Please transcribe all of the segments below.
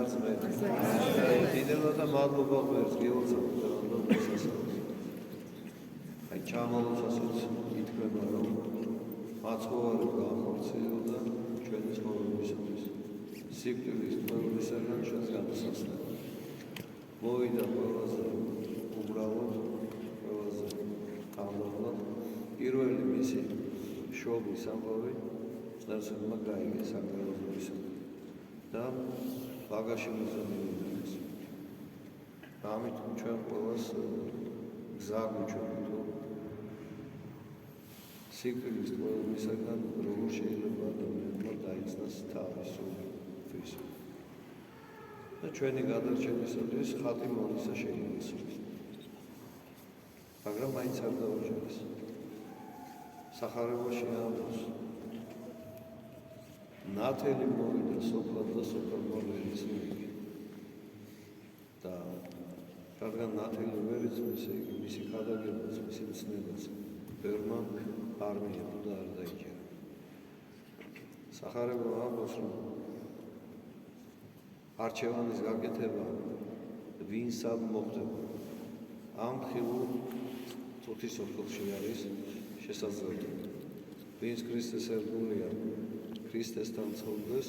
არც მე. დიდება და მადლობა ღმერთს გეოცავ და რომ მოსასწრებს. აი ჩამალოცასაც ითქმა რომ მაცხოვარი განხორციელდა და ჩვენი ცხოვრებისათვის. სიკვდილის თვალისაგან ჩვენს გადასასვლელად. მოვიდა ყველაზე უბრალოდ, ყველაზე ამბულად პირველი მისი შობის ამბავი წარსულმა გაიგე საკრალოსისგან და ბაგაჟში მოზადინეს. ამით ჩვენ ყველას გზა გვიჩვენეთ სიკვდილის თვალისაგან როგორ შეიძლება ადამიანმა დაიცნას თავის სულს. და ჩვენი გადარჩენისათვის ხატი მონისა შეინიშნეს. მაგრამ მაინც არ დაუჯერეს. სახარებაში ამბობს ნათელი მოვიდა სოფლად და სოფელ მოლერის მიგი. და რადგან ნათელი ვერ იწმის, იგი მისი ქადაგებაც, მისი მცნებაც ბევრმა არ მიიღო და არ დაიჯერა. სახარება ამბობს, რომ არჩევანის გაკეთება ვინსამ მოხდება. ამ ხილულ წუთის სოფელში არის შესაძლებელი. ვინც ქრისტეს ერგულია, ქრისტესთან ცხოვრდეს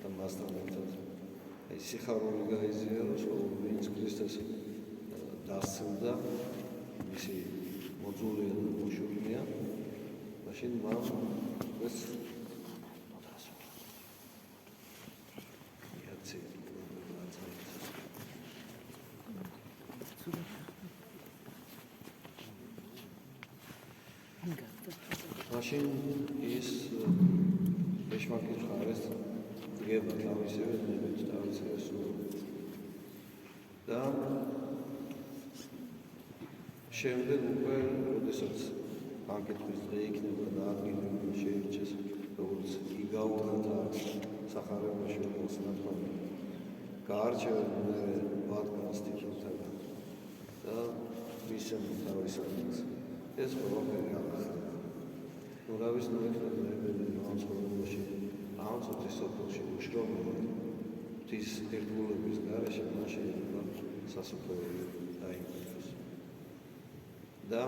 და მასთან ერთად აი სიხარული გაიზიაროს, ვინც ქრისტეს დასცილდა, მისი მოძულია და მოშურნია, მაშინ მან ეს მაშინ ის ეშმაკის ხარეს გება თავისივე ნებით თავისივე სულობით. და შემდეგ უკვე როდესაც ბანკეტის დღე იქნება და ადგილი შეირჩეს როგორც იგავურად სახარებაში როგორც ნათქვამი გაარჩევენ ვადგანს თითოეულთან და მისცემ თავისადაც ეს ყველაფერი ახლა ურავის ნოეთები ამ ცხოვრებაში ამ წუთის სოფელში უშრომლობენ ღვთის ერთგულების გარეშე მან შეიძლება სასופველი დაიმკვიდროს და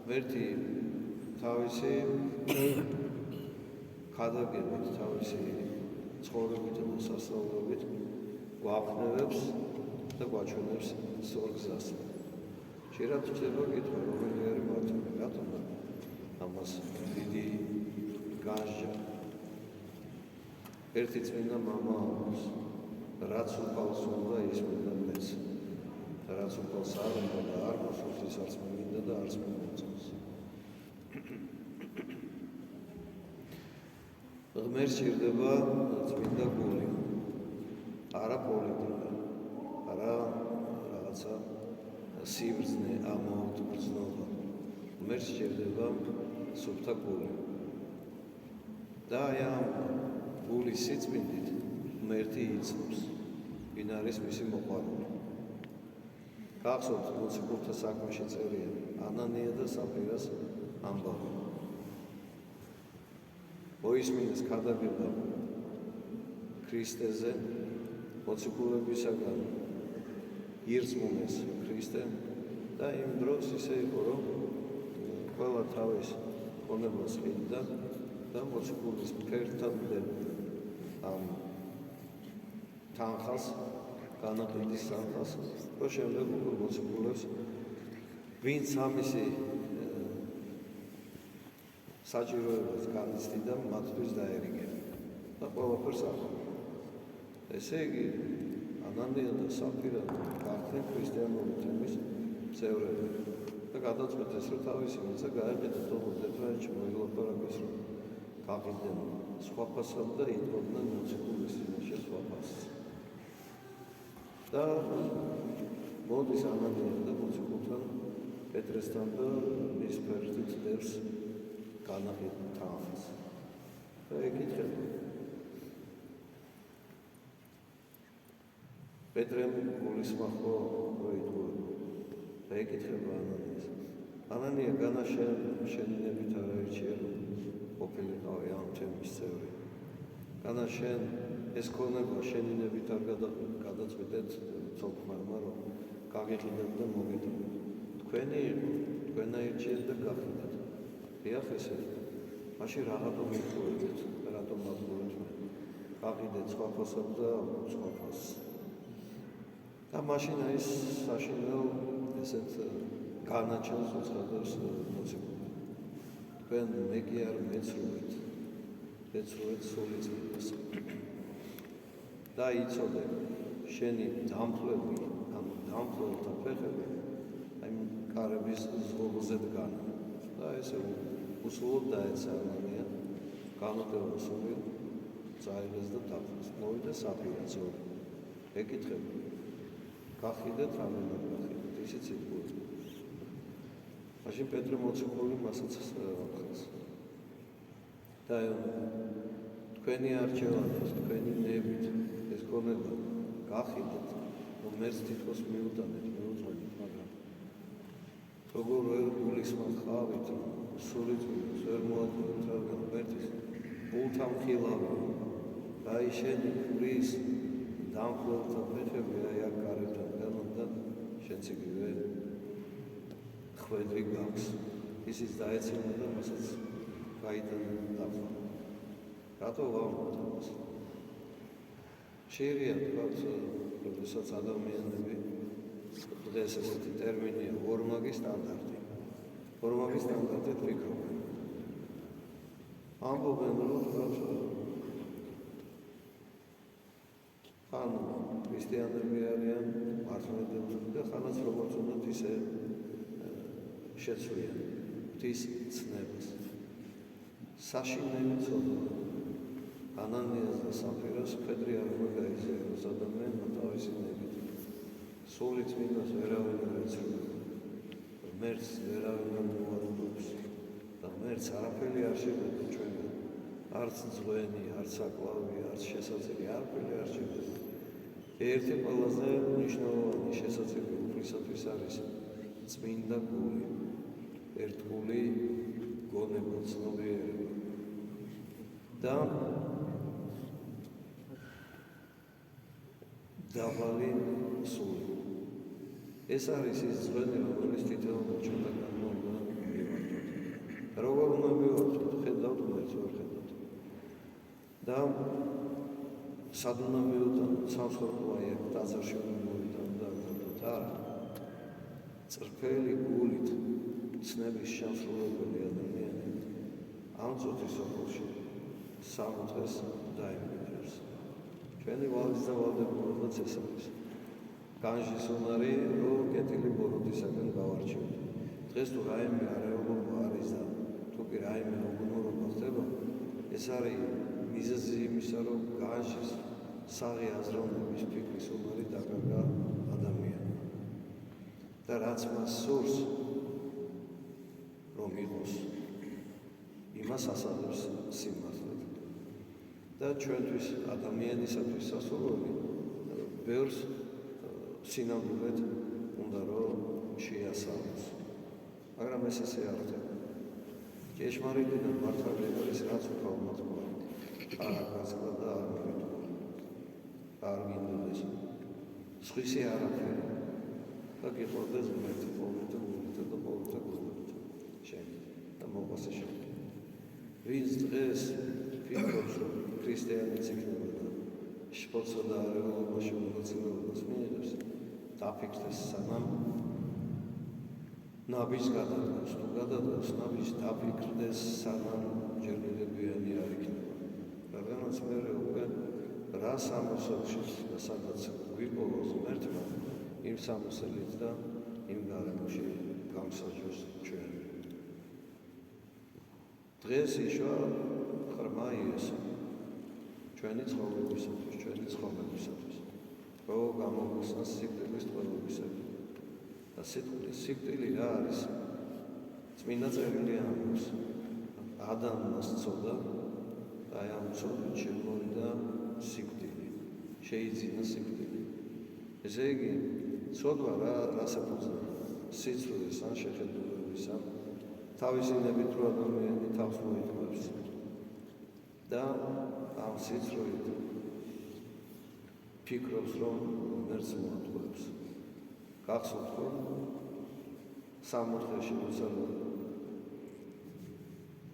ღმერთი თავისი ქადაგებით, თავისი ცხოვრებით და სასწაულებით გვაყნევებს და გვაჩვენებს სწორ გზას. შეიძლება ხდება კითხვა, რომელი არის მართალი, რატომ ამას დიდი განსჯა. ერთი წმინდა მამა ამბობს, რაც უფალს უნდა ისმენდა მეც, რაც უფალს არ უნდა და არ მოსულს ის არც მინდა და არც მომწონს. ღმერთს სჭირდება წმინდა გული, არა პოლიტიკა, არა რაღაცა სიბრძნე, ამოავთ ბრძნობა. ღმერთს სჭირდება სუფთა გული. და აი ამ გულის სიწმინდით ღმერთი იცნობს, ვინ არის მისი მოყვარული. გახსოვთ, მოციქულთა საქმეში წერია ანანია და საფირას ამბავი. მოისმინეს ქადაგება ქრისტეზე, მოციქულებისაგან ირწმუნეს ქრისტე და იმ დროს ისე იყო, რომ ყველა თავის ქონებას ყიდდა და მოციქულის ფერთან ამ თანხას, განაყიდის თანხას, და შემდეგ უკვე მოციქულებს, ვინც ამისი საჭიროებას განიცდიდა, მათთვის დაერიგება და ყველაფერს ახლა. ესე იგი, ანანია და საფირა გახდნენ ქრისტიანული თემის წევრები და გადაწყვეტეს, რომ თავისი მიწა გაეყიდათ ოღონდ ერთმანეთში მოილაპარაკეს, რომ გაყიდნენ სხვა ფასად და იტყოდნენ მოციქულის წინაშე სხვა ფასს. და მოდის ანანია და მოციქულთან პეტრესთან და მის ფერდით დევს განაყიდ თანხას. და ეკითხება. პეტრემ გულისხმა ხო მოიტყუება. და ეკითხება ანანიას. ანანია, განა შენი ნებით არ აირჩია, რომ ყოფილიყავი ამ თემის წევრი. განა შენ ეს ქონება შენინებით არ გადაწყვეტეთ ცოლ-ქმარმა, რომ გაგიყიდათ და მოგეთხოვოთ. თქვენი იყო, თქვენ აირჩიეთ და გახიდათ. დიახ, ესე მაშინ რაღაცა მიყურებთ, რატომ მაგურებთ? გაგიდეთ სხვა ფასად და სხვა ფასს. და მაშინ ის საშინელ ესეთ განაჩენს უცხადებს მოციქულს. თქვენ მე კი არ მეცრუეთ, მეცრუეთ სული წმინდას. და იცოდე შენი დამფლები, ანუ დამფლელთა ფეხები, აი კარების ზღობზე დგანა. და ესე უსულოდ დაეცა ანანია, განუყევო სული წაიღეს და დაფლეს. მოვიდა საფირა ძორი. ეკითხება, გახიდეთ რამე გახიდეთ, ისიც იგულს. მაშინ პეტრე მოციქული მასაც ახალს. და თქვენი არჩევანით, თქვენი ნებით ეს ქონება გახიდეთ, რომ მერც თითქოს მიუტანეთ, მაგრამ როგორ ვერ გულისხმავთ, სული წმინდას ვერ მოაწყობთ, რადგან ერთის ულთამხილავი, აი შენი ფრის დამხლელთა ფეხები აი აქ გარედან განონდა, შენც იგივე ხვედრი გაქვს. ისიც დაეცინა და მასაც გაიტანა დაფლა. რატო ვამბობთ ამას? შეიძლება თქვათ, როდესაც ადამიანები დღეს ესეთი ტერმინია ორმაგი სტანდარტი. ორმაგი სტანდარტით ფიქრობენ. ამბობენ, რომ თქვათ ან ქრისტიანები არიან, მართლმადიდებლები და ხანაც როგორც უნდათ ისე შეცვლიან ღვთის ცნებას. საშინელი ცოდვა. ანანიას და საფირას ფედრი არ უნდა გაიზიაროს ადამიანმა თავისი ნებით. სული წმინდას ვერავინ არ ეცრუება. ღმერთს ვერავინ არ მოუარყოფს და ღმერთს არაფერი არ შეგვეძლო ჩვენგან. არც ძღვენი, არც საკლავი, არც შესაძლებელი არაფერი არ შეგვეძლო. ერთი ყველაზე მნიშვნელოვანი შესაძლებელი უფლისათვის არის წმინდა გული, ერთგული გონება, ცნობიერება და დაბალი სული. ეს არის ის ძღვენი, რომელიც თითოეულ ჩვენგან უნდა მივარდოთ. როგორ უნდა მივარდოთ? ხედავთ, ღმერთს ვერ ხედავთ. და სად უნდა მივუტანოთ სამსხვერპლო აი ტაძარში უნდა მივუტანოთ და ვთქვათ არა. წრფელი გულით ცნების შემსრულებელი ადამიანი ამ წუთის სოფელში სამოთხეს დაიმკვიდრებს. ჩვენი ვალის და ვალდებულობაც ეს არის. განჯის უნარი, რომ კეთილი ბოროტისაგან გავარჩევთ. დღეს თუ რაიმე არეულობა არის და თუ კი რაიმე უგუნურობა ხდება, ეს არის მიზეზი იმისა, რომ განჯის საღი აზროვნების ფიქრის უნარი დაგარგა ადამიანმა. და რაც მას სურს, რომ იყოს, იმას ასწავლებს სიმართლედ. და ჩვენთვის ადამიანისათვის სასურველი ბევრს სინამდვილედ უნდა რომ შეასწავლოს. მაგრამ ეს ესე არ ხდება. ჭეშმარიტი და მართალი არის რაც უკავმოდ თქვა. არ გასკდა და არ მივიტყვა. არ გინდოდეს. სხვისი არაფერი. და გიყვარდეს ღმერთი ყოველთვის და ყოველთვის შენ და მოყვასე შენ. ვინც დღეს ფიქრობს, რომ ქრისტიანიც იქნება და შფოთსა და არეულობაში მონაწილეობას მიიღებს, დაფიქრდეს სანამ ნაბიჯს გადადგოს. თუ გადადგოს ნაბიჯს, დაფიქრდეს სანამ ჯერმილებიანი არ იქნება. რადგანაც მერე უკვე რა სამოსელში და სადაც გვიპოვოს ღმერთმა, იმ სამოსელით და იმ გარემოში გამსაჯოს ჩვენ. დღეს იშვა ღრმა იესო ჩვენი ცხოვრებისათვის, ჩვენი ცხოვრებისათვის. რო გამოგვიხსნა სიკვდილის ტყვეობისათვის. და სიკვდილი რა არის? წმინდა წერილი ამბობს, ადამმა სწოდა და აი ამ წოდით შემოვიდა სიკვდილი, შეიძინა სიკვდილი. ესე იგი, ცოდვა რას ეფუძნება? სიცრუეს ან შეხედულების ან თავისი ნებით რო ადამიანი თავს მოიყვებს და ამ სიცრუით ფიქრობს, რომ ღმერთს მოატყუებს. გახსოვთ, რომ სამოთხეში როცა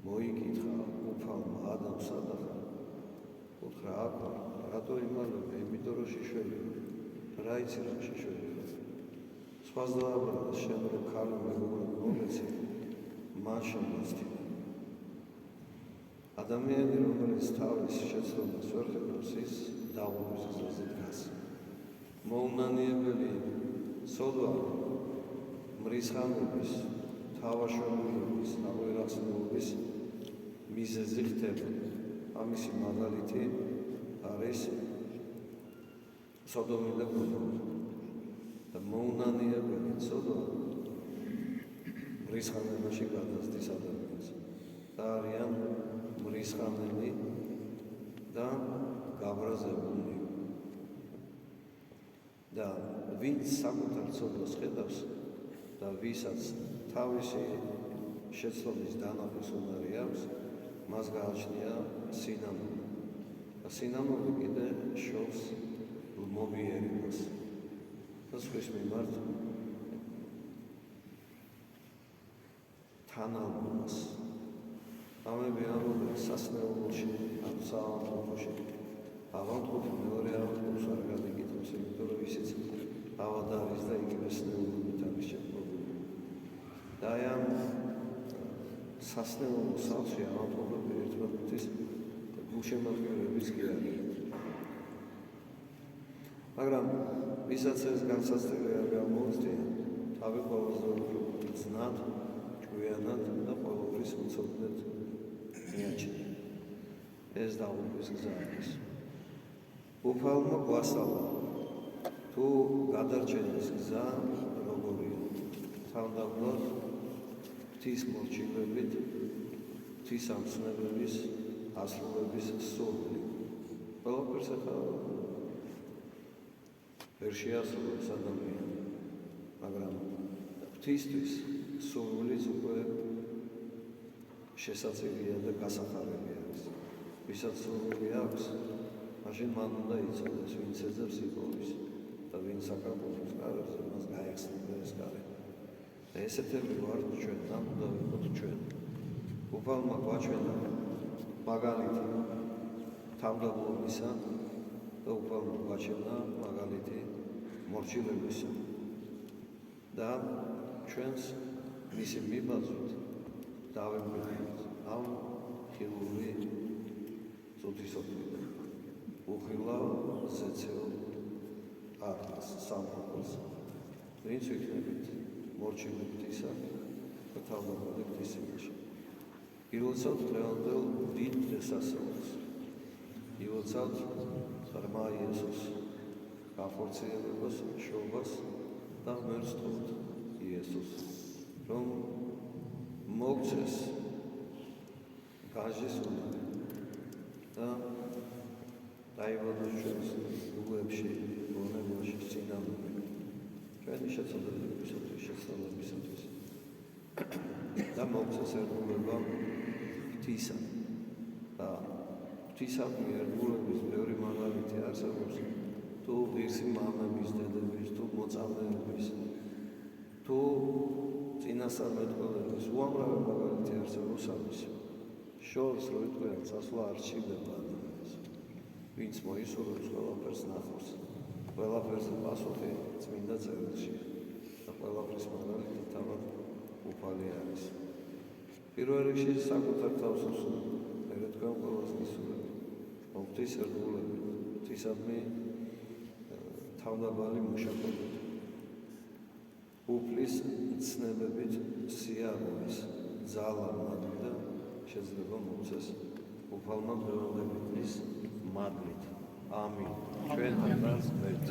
მოიკითხა უფალმა ადამიანს სადახა, უთხრა აბა, რატო იმალებ, იმიტომ რომ შეშველი, რა იცი რა შეშველი. სხვას დააბრალა, შენ რომ ქალი მეგობრად მომეცი, მან შემოსთი. ადამიანი, რომელიც თავის შეცდომას ვერ ხედავს, ის დაღუპვის გზაზე დგას. მოუნანიებელი სოდვა მრისხანების, თავაშობილობის, აღერახსნობის მიზეზი ხდება. ამისი მაგალითი არის სოდომი და გომორა. და მოუნანიებელი სოდვა მრისხანებაში გადასდის ადამიანს. და არიან მრისხანები და გაბრაზებული. და ვინც საკუთარ ცოდვას ხედავს და ვისაც თავისი შეცდომის დანახვის უნარი აქვს, მას გააჩნია სინამდვილე. და სინამდვილე კიდე შობს მობიერებას. და სხვის მიმართ თანალმობას. ამები ამბობენ სასწრაფოში, ან საავადმყოფოში. ავადმყოფი მეორე ავადმყოფს არ გადაიკითხავს, იმიტომ რომ ისიც ავად არის და იგივე სნეულობით არის შეფლობილი. და აი ამ სასნეულო სახლში ავადმყოფები ერთმანეთის გულშემატკივრების კი არის. მაგრამ ვისაც ეს განსაცდელი არ გამოუწია, თავი ყველაზე უფრო ძნად, ჭკვიანად და ყოველთვის უცოდნად მიაჩნია. ეს დაღუპვის გზა არის. უფალმა გვასწავლა, თუ გადარჩენის გზა როგორია. თავდაპირველად ღვთის მორჩილებით, ღვთის ამცნებების, ასრულების სურვილი. ყველაფერს ახლა ვერ შეასრულებს ადამიანი, მაგრამ ღვთისთვის სურვილიც უკვე შესაძლებელია და გასახარებელი არის. ვისაც სურვილი აქვს, მაშინ მან უნდა იცოდეს, ვინც ეძებს იპოვის და ვინც საკრებულოს კარებზე, მას გაეხსნება ეს კარი. და ესეთები ვართ ჩვენ, ამ უნდა ვიყოთ ჩვენ. უფალმა გვაჩვენა მაგალითი თავდაპირველისა და უფალმა გვაჩვენა მაგალითი მორჩილებისა. და ჩვენს მისი მიბაძვით დავემკვიდროთ ამ ხილული წუთისოფლიდან. უხილავ ზეცეულ არტს, სამყოფელს, ვინც ვიქნებით მორჩილი ღვთისა და თავდაპირველი ღვთის წინაშე. ილოცავთ დღევანდელ დიდ დღესასწაულს. ილოცავთ ღრმა იესოს გახორციელებას, შობას და ღმერთს ვთხოვთ იესოს, რომ მოგცეს გაჟის უნარი და დაიბადოს ჩვენს გულებში, გონებაში წინამორბედი, ჩვენი შეცდომებისათვის, შესწავლებისათვის და მოგცეს ერთგულება ღვთისა. და ღვთისადმი ერთგულების ბევრი მაგალითი არსებობს, თუ ღირსი მამების, დედების, თუ მოწამეების, თუ წინასწარმეტყველების, უამრავი მაგალითი არსებობს ამის. შორს რო იტყვიან, წასვლა არ სჭირდება ადამიანს. ვინც მოისურვებს, ყველაფერს ნახავს. ყველაფერზე პასუხი წმინდა წერილში და ყველაფრის მაგალითი თავად უფალი არის. პირველ რიგში საკუთარ თავს უსურვებ, მერე თქვენ ყველას გისურვებ. ღვთის ერთგულებით, ღვთისადმი თავდაბალი მუშაკობით, უფლის ცნებებით, სიარულის ძალა მადლი და შეიძლება მოგცეს უფალმა დღევანდელი მადლით. ამინ. ჩვენ ამას ვერთ.